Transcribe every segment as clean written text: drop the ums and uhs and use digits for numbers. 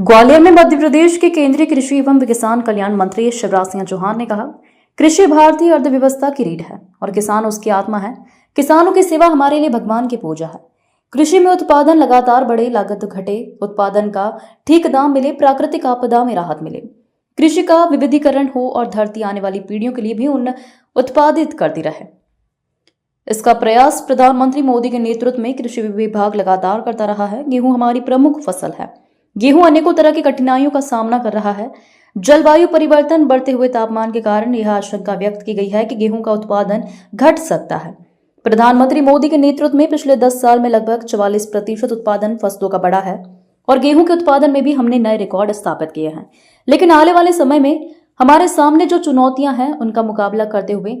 ग्वालियर में मध्य प्रदेश के केंद्रीय कृषि एवं किसान कल्याण मंत्री शिवराज सिंह चौहान ने कहा, कृषि भारतीय अर्थव्यवस्था की रीढ़ है और किसान उसकी आत्मा है। किसानों की सेवा हमारे लिए भगवान की पूजा है। कृषि में उत्पादन लगातार बढ़े, लागत घटे, उत्पादन का ठीक दाम मिले, प्राकृतिक आपदा में राहत मिले, कृषि का विविधीकरण हो और धरती आने वाली पीढ़ियों के लिए भी उत्पादित करती रहे। इसका प्रयास प्रधानमंत्री मोदी के नेतृत्व में कृषि विभाग लगातार करता रहा है। गेहूं हमारी प्रमुख फसल है। गेहूं अनेकों तरह की कठिनाइयों का सामना कर रहा है। जलवायु परिवर्तन, बढ़ते हुए तापमान के कारण यह आशंका व्यक्त की गई है कि गेहूं का उत्पादन घट सकता है। प्रधानमंत्री मोदी के नेतृत्व में पिछले 10 साल में लगभग 44% उत्पादन फसलों का बढ़ा है और गेहूं के उत्पादन में भी हमने नए रिकॉर्ड स्थापित किए हैं। लेकिन आने वाले समय में हमारे सामने जो चुनौतियां हैं, उनका मुकाबला करते हुए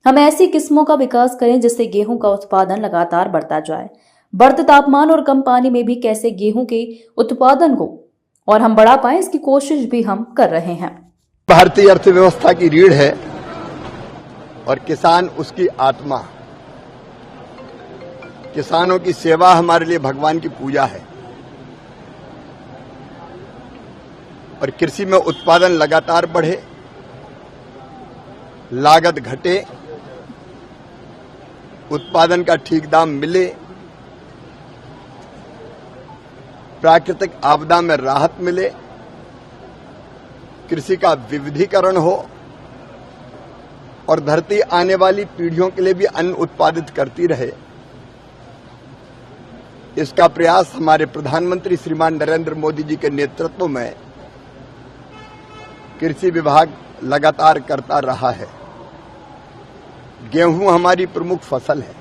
हम ऐसी किस्मों का विकास करें जिससे गेहूं का उत्पादन लगातार बढ़ता जाए। बढ़ते तापमान और कम पानी में भी कैसे गेहूं के उत्पादन को और हम बढ़ा पाएं, इसकी कोशिश भी हम कर रहे हैं। भारतीय अर्थव्यवस्था की रीढ़ है और किसान उसकी आत्मा। किसानों की सेवा हमारे लिए भगवान की पूजा है और कृषि में उत्पादन लगातार बढ़े, लागत घटे, उत्पादन का ठीक दाम मिले, प्राकृतिक आपदा में राहत मिले, कृषि का विविधीकरण हो और धरती आने वाली पीढ़ियों के लिए भी अन्न उत्पादित करती रहे। इसका प्रयास हमारे प्रधानमंत्री श्रीमान नरेंद्र मोदी जी के नेतृत्व में कृषि विभाग लगातार करता रहा है। गेहूं हमारी प्रमुख फसल है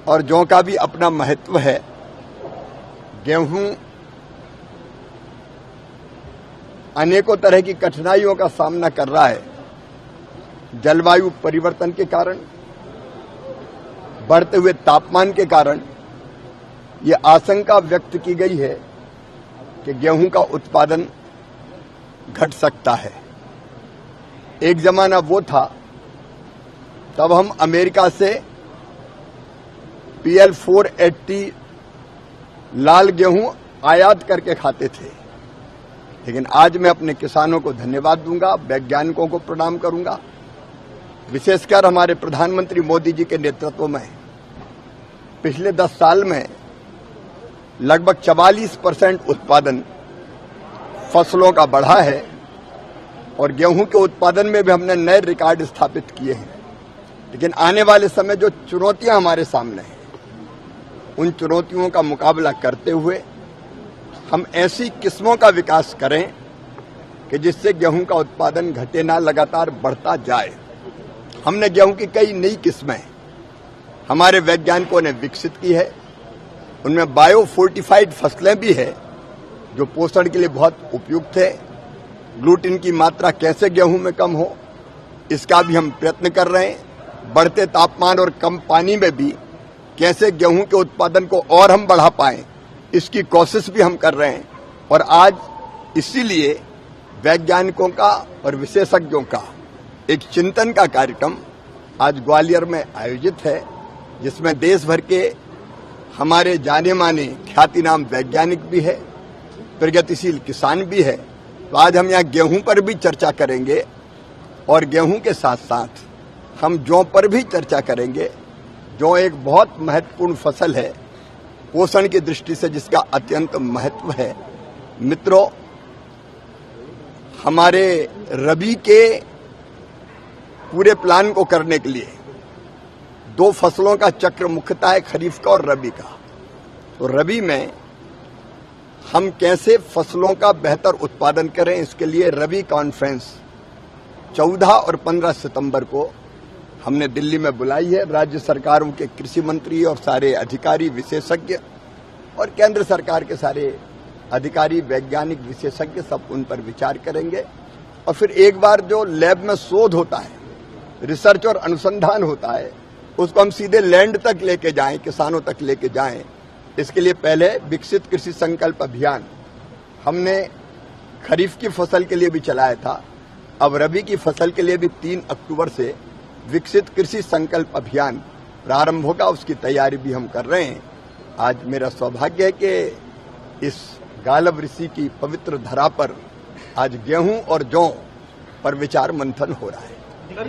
और जौ का भी अपना महत्व है। गेहूं अनेकों तरह की कठिनाइयों का सामना कर रहा है। जलवायु परिवर्तन के कारण, बढ़ते हुए तापमान के कारण ये आशंका व्यक्त की गई है कि गेहूं का उत्पादन घट सकता है। एक जमाना वो था तब हम अमेरिका से PL 480 लाल गेहूं आयात करके खाते थे। लेकिन आज मैं अपने किसानों को धन्यवाद दूंगा, वैज्ञानिकों को प्रणाम करूंगा। विशेषकर हमारे प्रधानमंत्री मोदी जी के नेतृत्व में पिछले 10 साल में लगभग 44% उत्पादन फसलों का बढ़ा है और गेहूं के उत्पादन में भी हमने नए रिकॉर्ड स्थापित किए हैं। लेकिन आने वाले समय जो चुनौतियां हमारे सामने हैं, उन चुनौतियों का मुकाबला करते हुए हम ऐसी किस्मों का विकास करें कि जिससे गेहूं का उत्पादन घटे ना, लगातार बढ़ता जाए। हमने गेहूं की कई नई किस्में हमारे वैज्ञानिकों ने विकसित की है। उनमें बायो फोर्टिफाइड फसलें भी है जो पोषण के लिए बहुत उपयुक्त है। ग्लूटीन की मात्रा कैसे गेहूं में कम हो, इसका भी हम प्रयत्न कर रहे हैं। बढ़ते तापमान और कम पानी में भी कैसे गेहूं के उत्पादन को और हम बढ़ा पाएं, इसकी कोशिश भी हम कर रहे हैं। और आज इसीलिए वैज्ञानिकों का और विशेषज्ञों का एक चिंतन का कार्यक्रम आज ग्वालियर में आयोजित है, जिसमें देश भर के हमारे जाने माने ख्यातिनाम वैज्ञानिक भी है, प्रगतिशील किसान भी है। तो आज हम यहाँ गेहूं पर भी चर्चा करेंगे और गेहूं के साथ साथ हम जौ पर भी चर्चा करेंगे। जौ एक बहुत महत्वपूर्ण फसल है पोषण की दृष्टि से, जिसका अत्यंत महत्व है। मित्रों, हमारे रबी के पूरे प्लान को करने के लिए 2 फसलों का चक्र मुख्यतः है, खरीफ का और रबी का। तो रबी में हम कैसे फसलों का बेहतर उत्पादन करें, इसके लिए रबी कॉन्फ्रेंस 14 और 15 सितंबर को हमने दिल्ली में बुलाई है। राज्य सरकारों के कृषि मंत्री और सारे अधिकारी, विशेषज्ञ और केंद्र सरकार के सारे अधिकारी, वैज्ञानिक, विशेषज्ञ सब उन पर विचार करेंगे। और फिर एक बार जो लैब में शोध होता है, रिसर्च और अनुसंधान होता है, उसको हम सीधे लैंड तक लेके जाएं, किसानों तक लेके जाएं। इसके लिए पहले विकसित कृषि संकल्प अभियान हमने खरीफ की फसल के लिए भी चलाया था। अब रबी की फसल के लिए भी 3 अक्टूबर से विकसित कृषि संकल्प अभियान प्रारंभ होगा, उसकी तैयारी भी हम कर रहे हैं। आज मेरा सौभाग्य है कि इस गालब ऋषि की पवित्र धरा पर आज गेहूं और जौ पर विचार मंथन हो रहा है।